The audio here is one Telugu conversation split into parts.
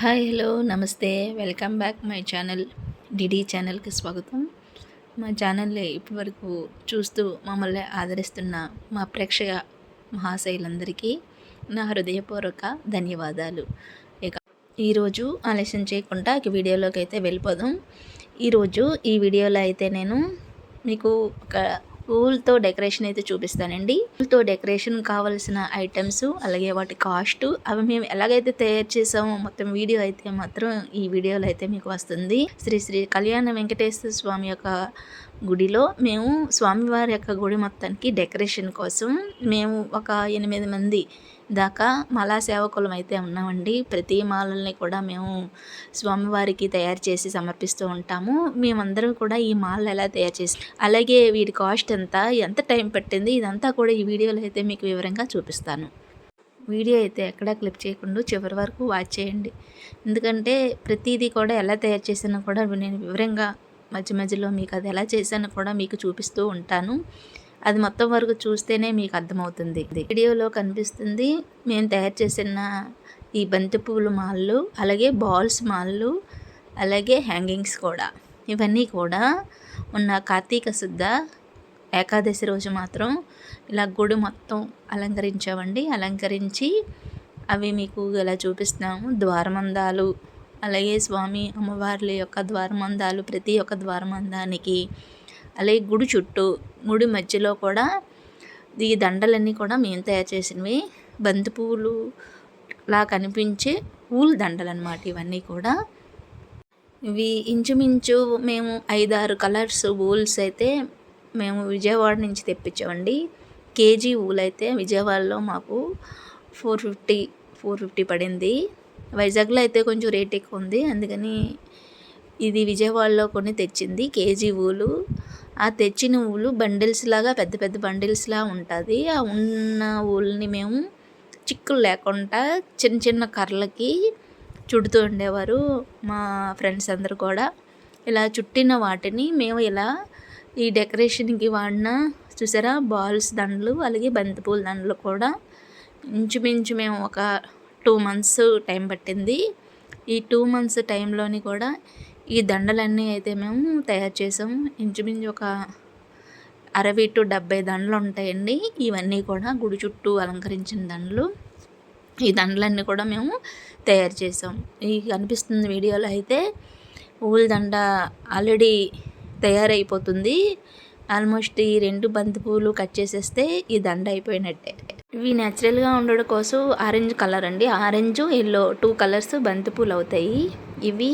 హాయ్ హలో నమస్తే welcome back my channel DD ఛానల్కి స్వాగతం. మా ఛానల్ని ఇప్పటివరకు చూస్తూ మమ్మల్ని ఆదరిస్తున్న మా ప్రేక్షక మహాశైలందరికీ నా హృదయపూర్వక ధన్యవాదాలు. ఇక ఈరోజు ఆలస్యం చేయకుండా వీడియోలోకి అయితే వెళ్ళిపోదాం. ఈరోజు ఈ వీడియోలో అయితే నేను మీకు ఒక పూలతో డెకరేషన్ అయితే చూపిస్తానండి. పూలతో డెకరేషన్ కావాల్సిన ఐటమ్స్ అలాగే వాటి కాస్ట్ అవి మేము ఎలాగైతే తయారు చేసామో మొత్తం వీడియో అయితే మాత్రం ఈ వీడియోలో అయితే మీకు వస్తుంది. శ్రీ శ్రీ కళ్యాణ వెంకటేశ్వర స్వామి యొక్క గుడిలో మేము స్వామివారి యొక్క గుడి మొత్తానికి డెకరేషన్ కోసం మేము ఒక 8 మంది దాకా మాలా సేవకులం అయితే ఉన్నామండి. ప్రతి మాలల్ని కూడా మేము స్వామివారికి తయారు చేసి సమర్పిస్తూ ఉంటాము. మేమందరం కూడా ఈ మాలలు ఎలా తయారు చేసి అలాగే వీటి కాస్ట్ ఎంత టైం పట్టింది ఇదంతా కూడా ఈ వీడియోలో అయితే మీకు వివరంగా చూపిస్తాను. వీడియో అయితే ఎక్కడా క్లిప్ చేయకుండా చివరి వరకు వాచ్ చేయండి. ఎందుకంటే ప్రతిదీ కూడా ఎలా తయారు చేసానో కూడా నేను వివరంగా మధ్య మధ్యలో మీకు అది ఎలా చేశానో కూడా మీకు చూపిస్తూ ఉంటాను. అది మొత్తం వరకు చూస్తేనే మీకు అర్థమవుతుంది. వీడియోలో కనిపిస్తుంది మేము తయారు చేసిన ఈ బంతి పువ్వుల మాలలు, అలాగే బాల్స్ మాలలు, అలాగే హ్యాంగింగ్స్ కూడా. ఇవన్నీ కూడా ఉన్న కార్తీక శుద్ధ ఏకాదశి రోజు మాత్రం ఇలా గుడి మొత్తం అలంకరించామండి. అలంకరించి అవి మీకు ఇలా చూపిస్తున్నాము. ద్వారమందాలు, అలాగే స్వామి అమ్మవార్ల యొక్క ద్వారమందాలు, ప్రతి ఒక్క ద్వారమందానికి, అలాగే గుడి చుట్టూ గుడి మధ్యలో కూడా ఈ దండలన్నీ కూడా మేము తయారు చేసినవి. బంతి పువ్వులు లా కనిపించే పూల దండలు అన్నమాట. ఇవన్నీ కూడా ఇవి ఇంచుమించు మేము 5-6 కలర్స్ ఊల్స్ అయితే మేము విజయవాడ నుంచి తెప్పించామండి. కేజీ ఊలు అయితే విజయవాడలో మాకు 450 పడింది. వైజాగ్లో అయితే కొంచెం రేట్ ఎక్కువ ఉంది, అందుకని ఇది విజయవాడలో కొన్ని తెచ్చింది కేజీ ఊలు. ఆ తెచ్చిన ఊలు బండిల్స్ లాగా పెద్ద పెద్ద బండిల్స్లా ఉంటుంది. ఆ ఉన్న ఊళ్ళని మేము చిక్కులు లేకుండా చిన్న చిన్న కర్రలకి చుడుతూ ఉండేవారు మా ఫ్రెండ్స్ అందరూ కూడా. ఇలా చుట్టిన వాటిని మేము ఇలా ఈ డెకరేషన్కి వాడిన చూసారా బాల్స్ దండలు, అలాగే బంతిపూల దండలు కూడా ఇంచుమించు మేము ఒక 2 months టైం పట్టింది. ఈ 2 months టైంలోని కూడా ఈ దండలన్నీ అయితే మేము తయారు చేసాము. ఇంచుమించు ఒక 60-70 దండలు ఉంటాయండి. ఇవన్నీ కూడా గుడి చుట్టూ అలంకరించిన దండలు. ఈ దండలన్నీ కూడా మేము తయారు చేసాం. ఈ కనిపిస్తుంది వీడియోలో అయితే పూల దండ ఆల్రెడీ తయారైపోతుంది. ఆల్మోస్ట్ ఈ 2 బంతి పూలు కట్ చేసేస్తే ఈ దండ అయిపోయినట్టే. ఇవి న్యాచురల్గా ఉండడం కోసం ఆరెంజ్ కలర్ అండి, ఆరెంజ్ ఎల్లో 2 కలర్స్ బంతిపూలు అవుతాయి. ఇవి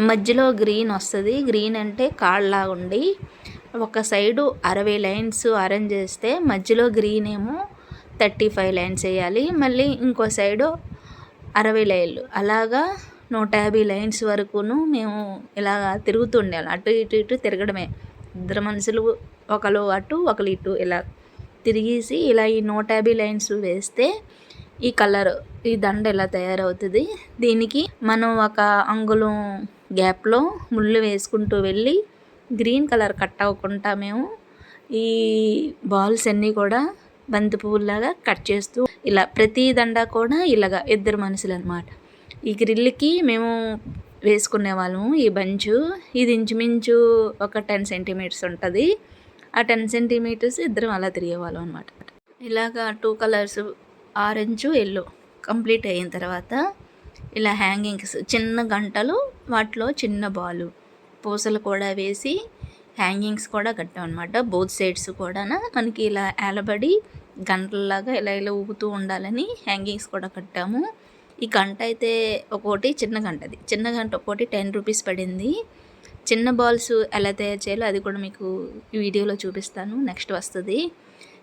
మధ్యలో గ్రీన్ వస్తుంది. గ్రీన్ అంటే కాళ్ళలాగా ఉండి ఒక సైడు 60 లైన్స్ ఆరెంజ్ వేస్తే మధ్యలో గ్రీన్ ఏమో 35 లైన్స్ వేయాలి. మళ్ళీ ఇంకో సైడు 60 లైన్లు, అలాగా 150 లైన్స్ వరకును మేము ఇలా తిరుగుతుండాలి. అటు ఇటు తిరగడమే. 2 మనుషులు ఒకరు అటు ఒకరు ఇటు ఇలా తిరిగేసి ఇలా ఈ 150 లైన్స్ వేస్తే ఈ కలర్ ఈ దండ ఇలా తయారవుతుంది. దీనికి మనం ఒక అంగుళం గ్యాప్లో ముళ్ళు వేసుకుంటూ వెళ్ళి గ్రీన్ కలర్ కట్ అవ్వకుండా మేము ఈ బాల్స్ అన్నీ కూడా బంతి పువ్వులాగా కట్ చేస్తూ ఇలా ప్రతి దండ కూడా ఇలాగా 2 మనుషులు అన్నమాట. ఈ గ్రిల్కి మేము వేసుకునే వాళ్ళము. ఈ బంచు ఇది ఇంచుమించు ఒక 10 సెంటీమీటర్స్ ఉంటుంది. ఆ 10 సెంటీమీటర్స్ ఇద్దరం అలా తిరిగేవాళ్ళం అనమాట. ఇలాగా 2 కలర్స్ ఆరెంజ్ ఎల్లో కంప్లీట్ అయిన తర్వాత ఇలా హ్యాంగింగ్స్ చిన్న గంటలు, వాటిలో చిన్న బాలు పూసలు కూడా వేసి హ్యాంగింగ్స్ కూడా కట్టాం అనమాట. బోత్ సైడ్స్ కూడా మనకి ఇలా ఏలబడి గంటలలాగా ఇలా ఇలా ఊగుతూ ఉండాలని హ్యాంగింగ్స్ కూడా కట్టాము. ఈ గంట అయితే ఒక్కోటి చిన్న గంటది, చిన్న గంట ఒక్కోటి 10 రూపీస్ పడింది. చిన్న బాల్స్ ఎలా తయారు చేయాలో అది కూడా మీకు ఈ వీడియోలో చూపిస్తాను, నెక్స్ట్ వస్తుంది.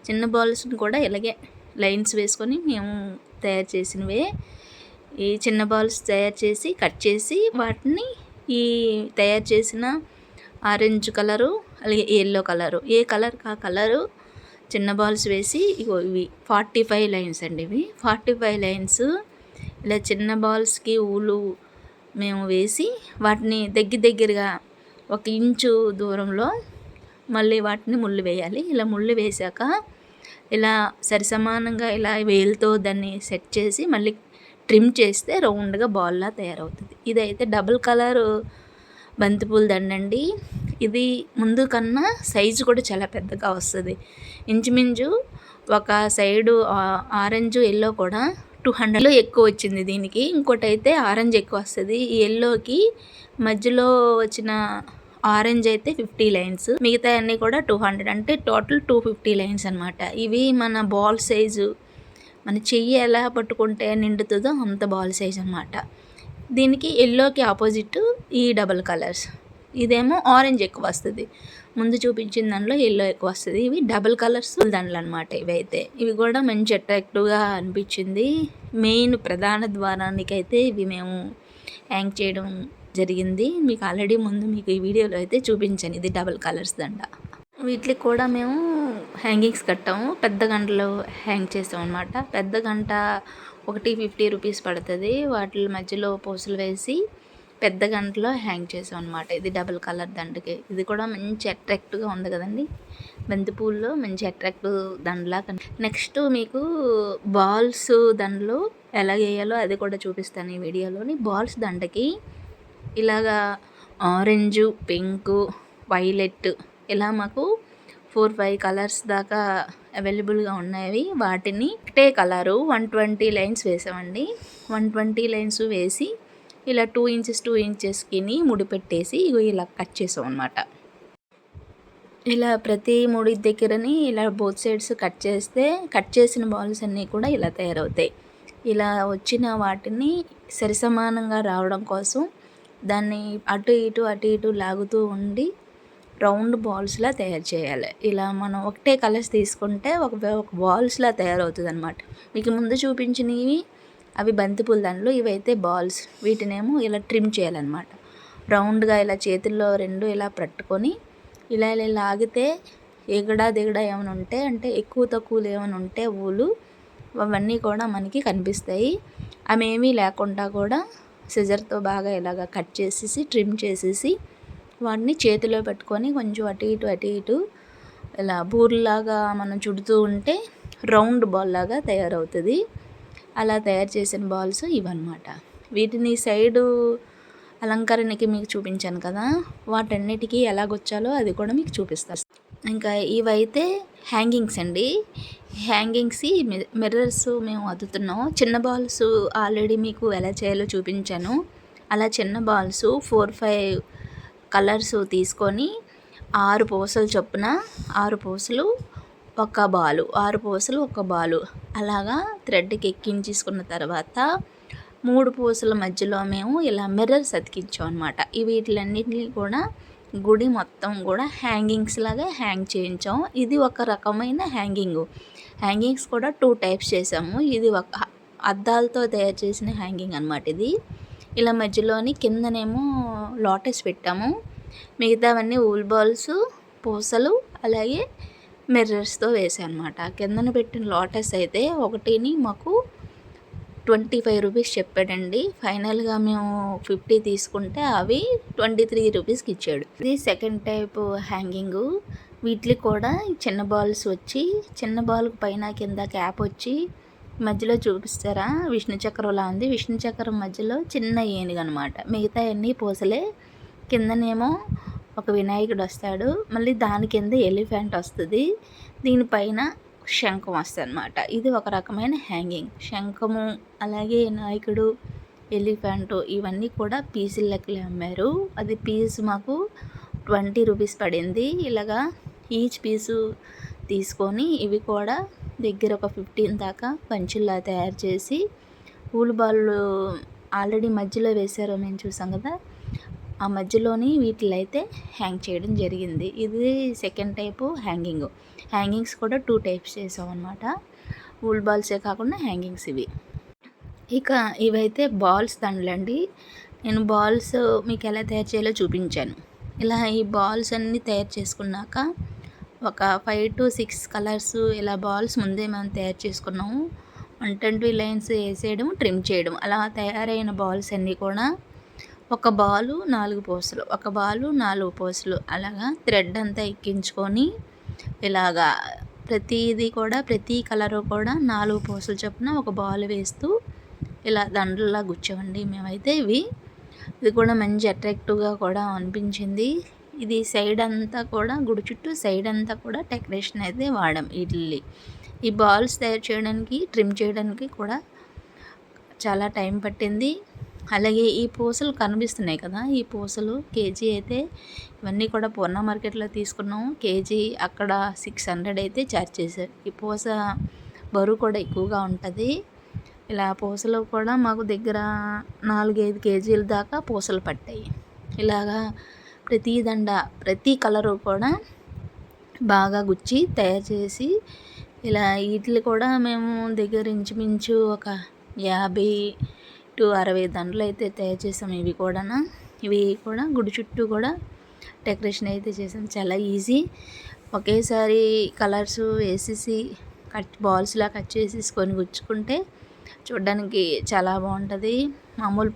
చిన్న బాల్స్ని కూడా ఇలాగే లైన్స్ వేసుకొని మేము తయారు చేసినవే. ఈ చిన్న బాల్స్ తయారు చేసి కట్ చేసి వాటిని ఈ తయారు చేసిన ఆరెంజ్ కలరు అలాగే ఎల్లో కలరు, ఏ కలర్ ఆ కలరు చిన్న బాల్స్ వేసి ఇవి 45 లైన్స్ అండి. ఇవి 45 లైన్స్ ఇలా చిన్న బాల్స్కి ఊలు మేము వేసి వాటిని దగ్గరగా 1 ఇంచు దూరంలో మళ్ళీ వాటిని ముళ్ళు వేయాలి. ఇలా ముళ్ళు వేసాక ఇలా సరిసమానంగా ఇలా వేలుతో దాన్ని సెట్ చేసి మళ్ళీ ట్రిమ్ చేస్తే రౌండ్గా బాల్లా తయారవుతుంది. ఇదైతే డబుల్ కలర్ బంతిపూల దండ అండి. ఇది ముందు కన్నా సైజు కూడా చాలా పెద్దగా వస్తుంది. ఇంచుమించు ఒక సైడు ఆరెంజ్ ఎల్లో కూడా 200 ఎక్కువ వచ్చింది దీనికి. ఇంకోటి అయితే ఆరెంజ్ ఎక్కువ వస్తుంది. ఈ ఎల్లోకి మధ్యలో వచ్చిన ఆరెంజ్ అయితే 50 లైన్స్, మిగతా అన్నీ కూడా 200, అంటే టోటల్ 250 లైన్స్ అనమాట. ఇవి మన బాల్ సైజు, మన చెయ్యి ఎలా పట్టుకుంటే నిండుతుందో అంత బాల్ సైజ్ అనమాట. దీనికి ఎల్లోకి ఆపోజిట్ ఈ డబల్ కలర్స్. ఇదేమో ఆరెంజ్ ఎక్కువ వస్తుంది, ముందు చూపించిన దాంట్లో ఎల్లో ఎక్కువ వస్తుంది. ఇవి డబల్ కలర్స్ దండలు అనమాట. ఇవి కూడా మంచి అట్రాక్టివ్గా అనిపించింది. మెయిన్ ప్రధాన ద్వారానికి అయితే ఇవి మేము హ్యాంగ్ చేయడం జరిగింది. మీకు ఆల్రెడీ ముందు మీకు ఈ వీడియోలో అయితే చూపించాను. ఇది డబల్ కలర్స్ దండ. వీటికి కూడా మేము హ్యాంగింగ్స్ కట్టాము. పెద్ద గంటలో హ్యాంగ్ చేసాం అనమాట. పెద్ద గంట ఒకటి 50 రూపీస్ పడుతుంది. వాటి మధ్యలో పూసలు వేసి పెద్ద గంటలో హ్యాంగ్ చేసాం అనమాట. ఇది డబుల్ కలర్ దండకి. ఇది కూడా మంచి అట్రాక్టివ్గా ఉంది కదండి. బంతిపూల్లో మంచి అట్రాక్టివ్ దండలా. నెక్స్ట్ మీకు బాల్స్ దండలు ఎలా వేయాలో అది కూడా చూపిస్తాను ఈ వీడియోలోని. బాల్స్ దండకి ఇలాగా ఆరెంజు, పింకు, వైలెట్ ఇలా మాకు 4-5 కలర్స్ దాకా అవైలబుల్గా ఉన్నాయి. వాటిని ఒకటే కలరు 120 లైన్స్ వేసామండి. 120 లైన్స్ వేసి ఇలా 2 ఇంచెస్ 2 ఇంచెస్కి ముడిపెట్టేసి ఇలా కట్ చేసాం అనమాట. ఇలా ప్రతి ముడి దగ్గరని ఇలా బోత్ సైడ్స్ కట్ చేస్తే కట్ చేసిన బాల్స్ అన్నీ కూడా ఇలా తయారవుతాయి. ఇలా వచ్చిన వాటిని సరిసమానంగా రావడం కోసం దాన్ని అటు ఇటు లాగుతూ ఉండి రౌండ్ బాల్స్లా తయారు చేయాలి. ఇలా మనం ఒకటే కలర్స్ తీసుకుంటే ఒక బాల్స్లా తయారవుతుంది అనమాట. మీకు ముందు చూపించినవి అవి బంతిపూల దండలు, ఇవైతే బాల్స్. వీటినేమో ఇలా ట్రిమ్ చేయాలన్నమాట. రౌండ్గా ఇలా చేతుల్లో 2 ఇలా పట్టుకొని ఇలా లాగితే ఎగడా దిగడా ఏమైనా ఉంటే, అంటే ఎక్కువ తక్కువలు ఏమైనా ఉంటే ఊలు అవన్నీ కూడా మనకి కనిపిస్తాయి. అవి ఏమీ లేకుండా కూడా సిజర్తో బాగా ఇలాగ కట్ చేసేసి ట్రిమ్ చేసేసి వాటిని చేతిలో పెట్టుకొని కొంచెం అటు ఇటు ఇలా బూర్లాగా మనం చుడుతూ ఉంటే రౌండ్ బాల్ లాగా తయారవుతుంది. అలా తయారు చేసిన బాల్స్ ఇవన్నమాట. వీటిని సైడు అలంకరణకి మీకు చూపించాను కదా, వాటన్నిటికీ ఎలాగొచ్చాలో అది కూడా మీకు చూపిస్తాను. ఇంకా ఇవైతే హ్యాంగింగ్స్ అండి. హ్యాంగింగ్స్ మిర్రర్స్ మేము అద్దుతున్నాం. చిన్న బాల్స్ ఆల్రెడీ మీకు ఎలా చేయాలో చూపించాను. అలా చిన్న బాల్స్ 4-5 కలర్స్ తీసుకొని 6 పూసలు చొప్పున 6 పూసలు ఒక బాలు, 6 పూసలు ఒక బాలు అలాగా థ్రెడ్కి ఎక్కించేసుకున్న తర్వాత 3 పూసల మధ్యలో మేము ఇలా మిర్రర్స్ అతికించాం అనమాట. వీటిలన్నింటినీ కూడా గుడి మొత్తం కూడా హ్యాంగింగ్స్ లాగా హ్యాంగ్ చేయించాం. ఇది ఒక రకమైన హ్యాంగింగ్స్ కూడా 2 టైప్స్ చేసాము. ఇది ఒక అద్దాలతో తయారు చేసిన హ్యాంగింగ్ అనమాట. ఇది ఇలా మధ్యలోని కిందనేమో లోటస్ పెట్టాము. మిగతావన్నీ ఊల్ బాల్స్, పూసలు అలాగే మిర్రర్స్తో వేసాను అనమాట. కిందన పెట్టిన లోటస్ అయితే ఒకటిని మాకు 25 రూపీస్ చెప్పాడండి. ఫైనల్గా మేము 50 తీసుకుంటే అవి 23 రూపీస్కి ఇచ్చాడు. ఇది సెకండ్ టైప్ హ్యాంగింగు. వీటికి కూడా చిన్న బాల్స్ వచ్చి, చిన్న బాల్కి పైన కింద క్యాప్ వచ్చి మధ్యలో చూపిస్తారా విష్ణు చక్రంలా ఉంది. విష్ణు చక్రం మధ్యలో చిన్న ఏనుగు అనమాట. మిగతా అన్నీ పూసలే. కిందనేమో ఒక వినాయకుడు వస్తాడు, మళ్ళీ దాని కింద ఎలిఫెంట్ వస్తుంది, దీనిపైన శంఖం వస్తుంది అనమాట. ఇది ఒక రకమైన హ్యాంగింగ్. శంఖము అలాగే వినాయకుడు, ఎలిఫెంట్ ఇవన్నీ కూడా పీసుల లెక్కలే అమ్మారు. అది పీసు మాకు 20 రూపీస్ పడింది. ఇలాగా ఈచ్ పీసు తీసుకొని ఇవి కూడా దగ్గర ఒక 15 దాకా పంచుల్లా తయారు చేసి పూల బాళ్ళు ఆల్రెడీ మధ్యలో వేసారో మేము చూసాం కదా, ఆ మధ్యలోని వీటిలో అయితే హ్యాంగ్ చేయడం జరిగింది. ఇది సెకండ్ టైపు హ్యాంగింగ్స్ కూడా 2 టైప్స్ చేసాం అనమాట. వూల్ బాల్సే కాకుండా హ్యాంగింగ్స్ ఇవి. ఇక ఇవైతే బాల్స్ దండలండి. నేను బాల్స్ మీకు ఎలా తయారు చేయాలో చూపించాను. ఇలా ఈ బాల్స్ అన్నీ తయారు చేసుకున్నాక ఒక 5 to 6 కలర్స్ ఇలా బాల్స్ ముందే మనం తయారు చేసుకున్నాము. 120 లైన్స్ వేసేయడం, ట్రిమ్ చేయడం. అలా తయారైన బాల్స్ అన్నీ కూడా ఒక బాలు 4 పూసలు, ఒక బాలు 4 పూసలు అలాగా థ్రెడ్ అంతా ఎక్కించుకొని ఇలాగా ప్రతి కలరు కూడా 4 పూసలు చొప్పున ఒక బాల్ వేస్తూ ఇలా దండల్లా గుచ్చామండి మేమైతే. ఇది కూడా మంచి అట్రాక్టివ్గా కూడా అనిపించింది. ఇది సైడ్ అంతా కూడా గుడి చుట్టూ సైడ్ అంతా కూడా డెకరేషన్ అయితే వాడాం. ఈ బాల్స్ తయారు చేయడానికి, ట్రిమ్ చేయడానికి కూడా చాలా టైం పట్టింది. అలాగే ఈ పూసలు కనిపిస్తున్నాయి కదా, ఈ పూసలు కేజీ అయితే ఇవన్నీ కూడా పూర్ణ మార్కెట్లో తీసుకున్నాము. కేజీ అక్కడ 600 అయితే ఛార్జ్ చేశారు. ఈ పూస బరువు కూడా ఎక్కువగా ఉంటుంది. ఇలా పూసలు కూడా మాకు దగ్గర 4-5 కేజీల దాకా పూసలు పట్టాయి. ఇలాగా ప్రతి దండ, ప్రతి కలరు కూడా బాగా గుచ్చి తయారు చేసి ఇలా వీటిని కూడా మేము దగ్గర ఇంచుమించు ఒక 50-60 దండలు అయితే తయారు చేసాం. ఇవి కూడా గుడి చుట్టూ కూడా డెకరేషన్ అయితే చేసాం. చాలా ఈజీ. ఒకేసారి కలర్స్ వేసేసి బాల్స్లా కట్ చేసేసుకొని గుచ్చుకుంటే చూడడానికి చాలా బాగుంటుంది. మామూలు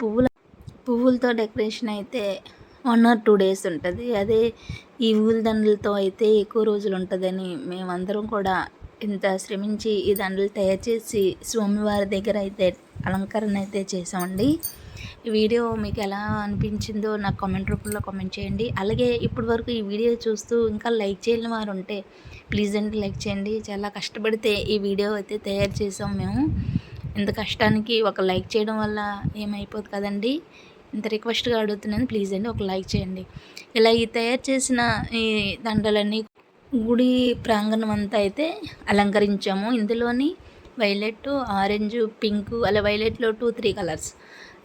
పువ్వులతో డెకరేషన్ అయితే 1 or 2 days ఉంటుంది. అదే ఈ ఊల్ దండలతో అయితే ఎక్కువ రోజులు ఉంటుందని మేమందరం కూడా ఇంత శ్రమించి ఈ దండలు తయారు చేసి స్వామివారి దగ్గర అయితే అలంకరణ అయితే చేసామండి. ఈ వీడియో మీకు ఎలా అనిపించిందో నాకు కామెంట్ రూపంలో కామెంట్ చేయండి. అలాగే ఇప్పటి వరకు ఈ వీడియో చూస్తూ ఇంకా లైక్ చేయని వారు ఉంటే ప్లీజ్ అండి లైక్ చేయండి. చాలా కష్టపడితే ఈ వీడియో అయితే తయారు చేసాం మేము. ఇంత కష్టానికి ఒక లైక్ చేయడం వల్ల ఏమైపోదు కదండి. ఇంత రిక్వెస్ట్గా అడుగుతున్నాను, ప్లీజ్ అండి ఒక లైక్ చేయండి. ఇలా ఈ తయారు చేసిన ఈ దండలన్నీ గుడి ప్రాంగణం అంతా అయితే అలంకరించాము. ఇందులోని వైలెట్, ఆరెంజ్, పింక్, అలా వైలెట్లో 2-3 కలర్స్,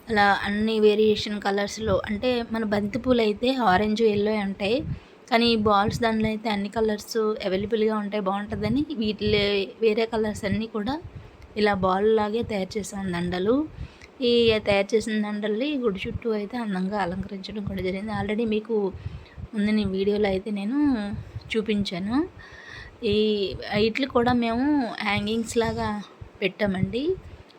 అలా అన్ని వేరియేషన్ కలర్స్లో. అంటే మన బంతిపూలు అయితే ఆరెంజ్, ఎల్లో ఉంటాయి, కానీ ఈ బాల్స్ దండలు అయితే అన్ని కలర్స్ అవైలబుల్గా ఉంటాయి, బాగుంటుందని వీటిలో వేరే కలర్స్ అన్నీ కూడా ఇలా బాల్ లాగే తయారు చేసాం దండలు. ఈ తయారు చేసిన దండల్ని గుడి చుట్టూ అయితే అందంగా అలంకరించడం కూడా జరిగింది. ఆల్రెడీ మీకు ముందు వీడియోలో అయితే నేను చూపించాను. వీటిని కూడా మేము హ్యాంగింగ్స్ లాగా పెట్టామండి.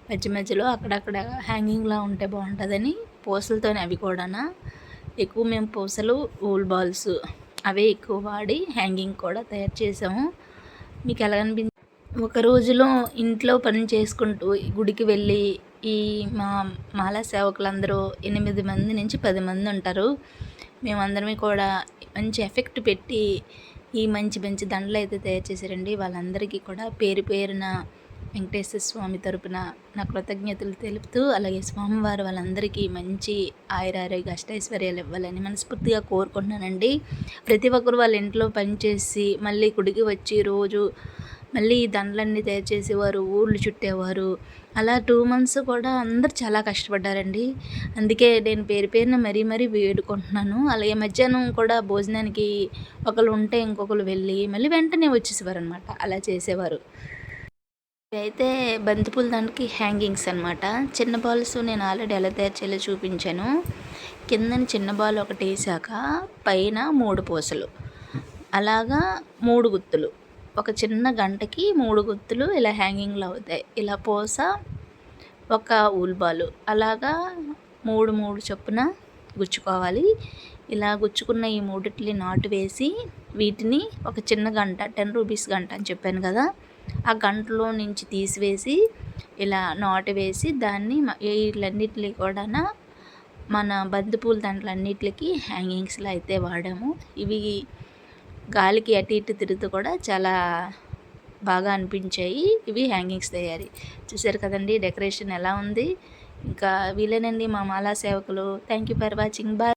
మధ్య మధ్యలో అక్కడక్కడ హ్యాంగింగ్లా ఉంటే బాగుంటుందని పూసలతోనే. అవి కూడా ఎక్కువ మేము పూసలు, ఊల్ బాల్స్ అవే ఎక్కువ వాడి హ్యాంగింగ్ కూడా తయారు చేసాము. మీకు ఎలా అనిపించింది? ఒక రోజులో ఇంట్లో పని చేసుకుంటూ గుడికి వెళ్ళి ఈ మాలా సేవకులందరూ 8 మంది నుంచి 10 మంది ఉంటారు. మేమందరమే కూడా మంచి ఎఫెక్ట్ పెట్టి ఈ మంచి దండలు అయితే తయారు చేశారండి. వాళ్ళందరికీ కూడా పేరు పేరున వెంకటేశ్వర స్వామి తరపున నా కృతజ్ఞతలు తెలుపుతూ, అలాగే స్వామివారు వాళ్ళందరికీ మంచి ఆయురారోగ్య అష్టైశ్వర్యాలు ఇవ్వాలని మనస్ఫూర్తిగా కోరుకుంటున్నానండి. ప్రతి ఒక్కరు వాళ్ళ ఇంట్లో పనిచేసి మళ్ళీ గుడికి వచ్చి రోజు మళ్ళీ ఈ దండలన్నీ తయారు చేసేవారు, ఊళ్ళు చుట్టేవారు. అలా 2 months కూడా అందరు చాలా కష్టపడ్డారండి. అందుకే నేను పేరున మరీ వేడుకుంటున్నాను. అలాగే మధ్యాహ్నం కూడా భోజనానికి ఒకళ్ళు ఉంటే ఇంకొకరు వెళ్ళి మళ్ళీ వెంటనే వచ్చేసేవారు అనమాట. అలా చేసేవారు. అయితే బంతిపూల దానికి హ్యాంగింగ్స్ అనమాట. చిన్న బాల్స్ నేను ఆల్రెడీ ఎలా తయారు చేయాలో చూపించాను. కిందని చిన్న బాల్ ఒకటి వేసాక పైన 3 పూసలు, అలాగా 3 గుత్తులు, ఒక చిన్న గంటకి 3 గుత్తులు ఇలా హ్యాంగింగ్లో అవుతాయి. ఇలా పూస, ఒక ఊల్ బాలు, అలాగా 3 చొప్పున గుచ్చుకోవాలి. ఇలా గుచ్చుకున్న ఈ 3 నాటు వేసి వీటిని ఒక చిన్న గంట, 10 rupees గంట అని చెప్పాను కదా, ఆ గంటలో నుంచి తీసివేసి ఇలా నాటు వేసి దాన్ని వీటిలన్నిటిని కూడా మన బంతిపూల దండలన్నిటికి హ్యాంగింగ్స్లో అయితే వాడాము. ఇవి గాలికి అటు ఇటు తిరుగుతూ కూడా చాలా బాగా అనిపించాయి. ఇవి హ్యాంగింగ్స్ తయారీ. చూసారు కదండి డెకరేషన్ ఎలా ఉంది. ఇంకా వీళ్ళేనండి మా మాలా సేవకులు. Thank you for watching. Bye.